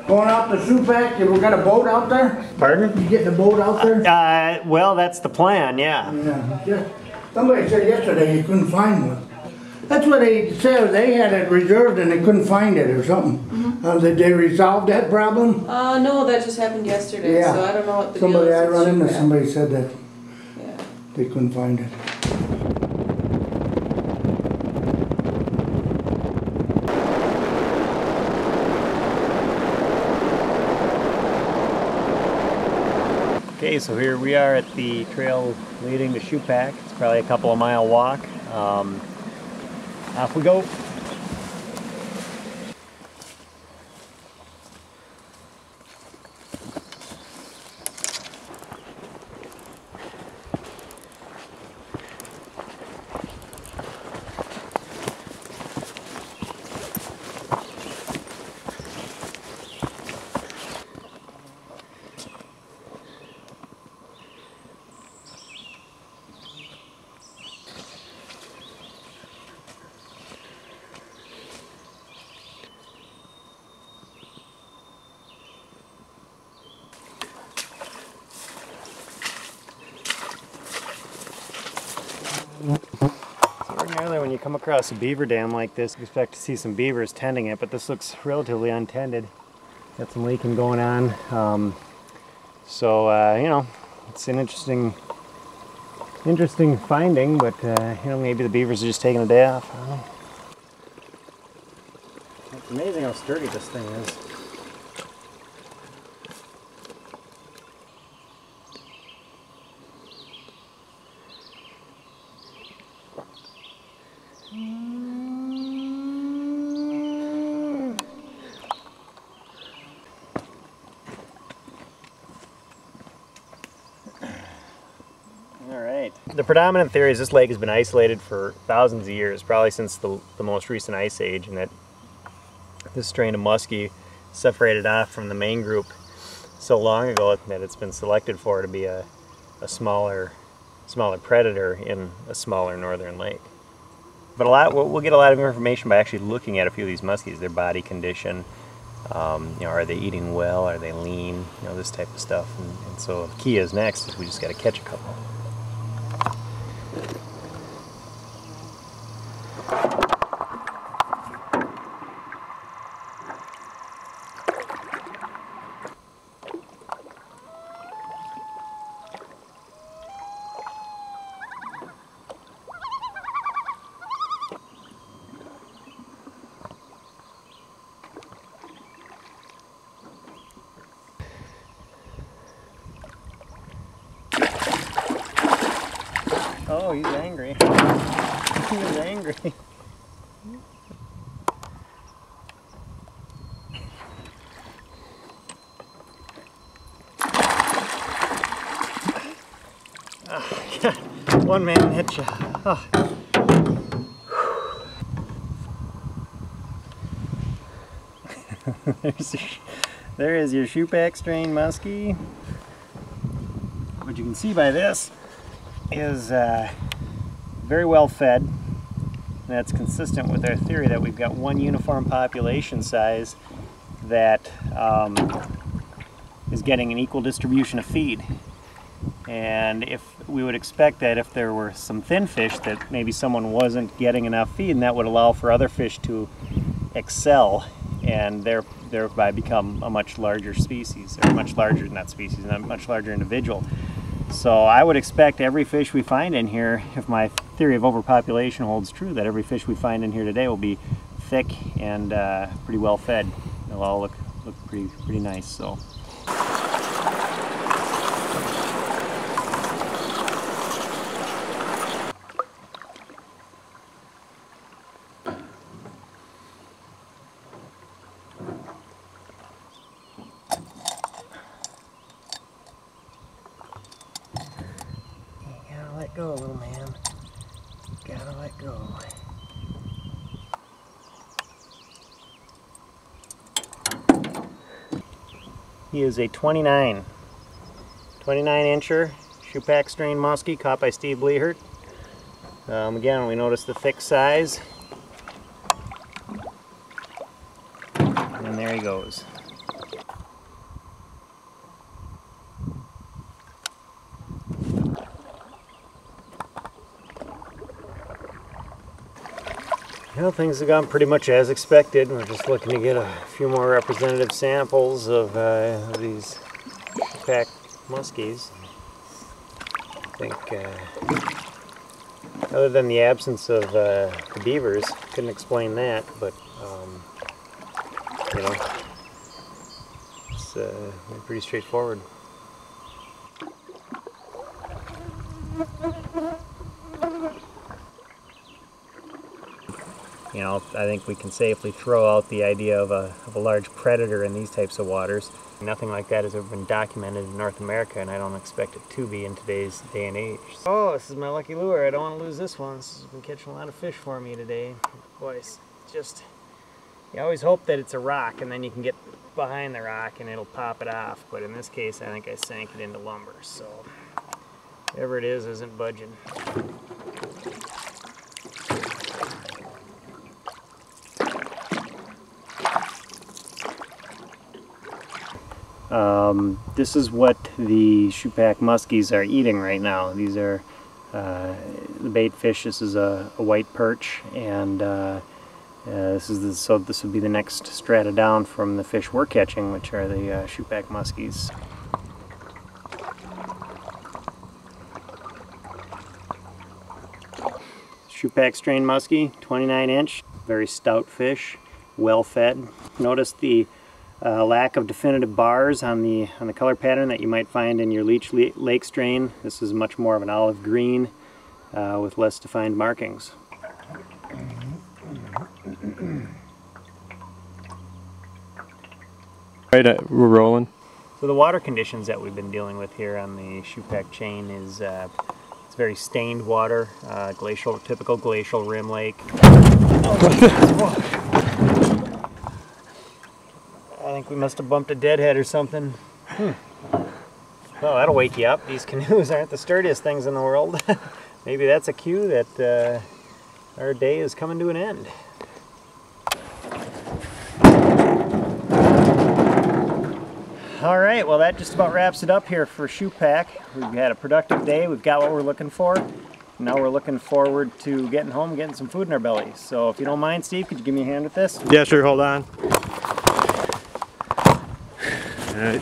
Going out to Shoepack, you got a boat out there? Pardon? You getting a boat out there? Well, that's the plan, yeah. Yeah. Somebody said yesterday you couldn't find one. That's what they said. They had it reserved and they couldn't find it or something. Did they resolve that problem? No, that just happened yesterday, so I don't know what the somebody deal is. I run into somebody said that yeah. they couldn't find it. Okay, so here we are at the trail leading to Shoepack. It's probably a couple of mile walk. Off we go. Ordinarily when you come across a beaver dam like this, you expect to see some beavers tending it, but this looks relatively untended. Got some leaking going on. You know, it's an interesting finding, but you know, maybe the beavers are just taking a day off. I don't know. It's amazing how sturdy this thing is. The predominant theory is this lake has been isolated for thousands of years, probably since the most recent ice age, and that this strain of muskie separated off from the main group so long ago that it's been selected for to be a smaller predator in a smaller northern lake. But we'll get a lot of information by actually looking at a few of these muskies, their body condition. You know, are they eating well? Are they lean? You know, this type of stuff. And so the key is next is we just got to catch a couple. Oh, he's angry. He's angry. Oh, God. One man hit you. Oh. There is your Shoepack strain muskie. What you can see by this is very well fed. That's consistent with our theory that we've got one uniform population size that is getting an equal distribution of feed. And if we would expect that if there were some thin fish that maybe someone wasn't getting enough feed, and that would allow for other fish to excel and thereby become a much larger species, or much larger, not species, not much larger individual. So I would expect every fish we find in here, if my theory of overpopulation holds true, that every fish we find in here today will be thick and pretty well fed. They'll all look pretty nice. So. Let go, little man. Gotta let go. He is a 29 incher Shoepack strain muskie caught by Steve Blehert. Again, we notice the thick size. And there he goes. Well, things have gone pretty much as expected. We're just looking to get a few more representative samples of these Shoepack muskies. I think, other than the absence of the beavers, couldn't explain that, but you know, it's pretty straightforward. You know, I think we can safely throw out the idea of a large predator in these types of waters. Nothing like that has ever been documented in North America, and I don't expect it to be in today's day and age. Oh, this is my lucky lure. I don't want to lose this one. This has been catching a lot of fish for me today. Boy, it's just, you always hope that it's a rock, and then you can get behind the rock and it'll pop it off. But in this case, I think I sank it into lumber, so whatever it is isn't budging. This is what the Shoepack muskies are eating right now. These are the bait fish. This is a white perch, and this would be the next strata down from the fish we're catching, which are the Shoepack muskies. Shoepack strain muskie, 29-inch, very stout fish, well fed. Notice the lack of definitive bars on the color pattern that you might find in your Leech Lake strain. This is much more of an olive green with less defined markings. Right, we're rolling. So the water conditions that we've been dealing with here on the Shoepack chain is it's very stained water, typical glacial rim lake. I think we must have bumped a deadhead or something. Well, that'll wake you up. These canoes aren't the sturdiest things in the world. Maybe that's a cue that our day is coming to an end. All right, well that just about wraps it up here for Shoepack. We've had a productive day. We've got what we're looking for. Now we're looking forward to getting home, getting some food in our bellies. So if you don't mind, Steve, could you give me a hand with this? Yeah, sure, hold on. All right.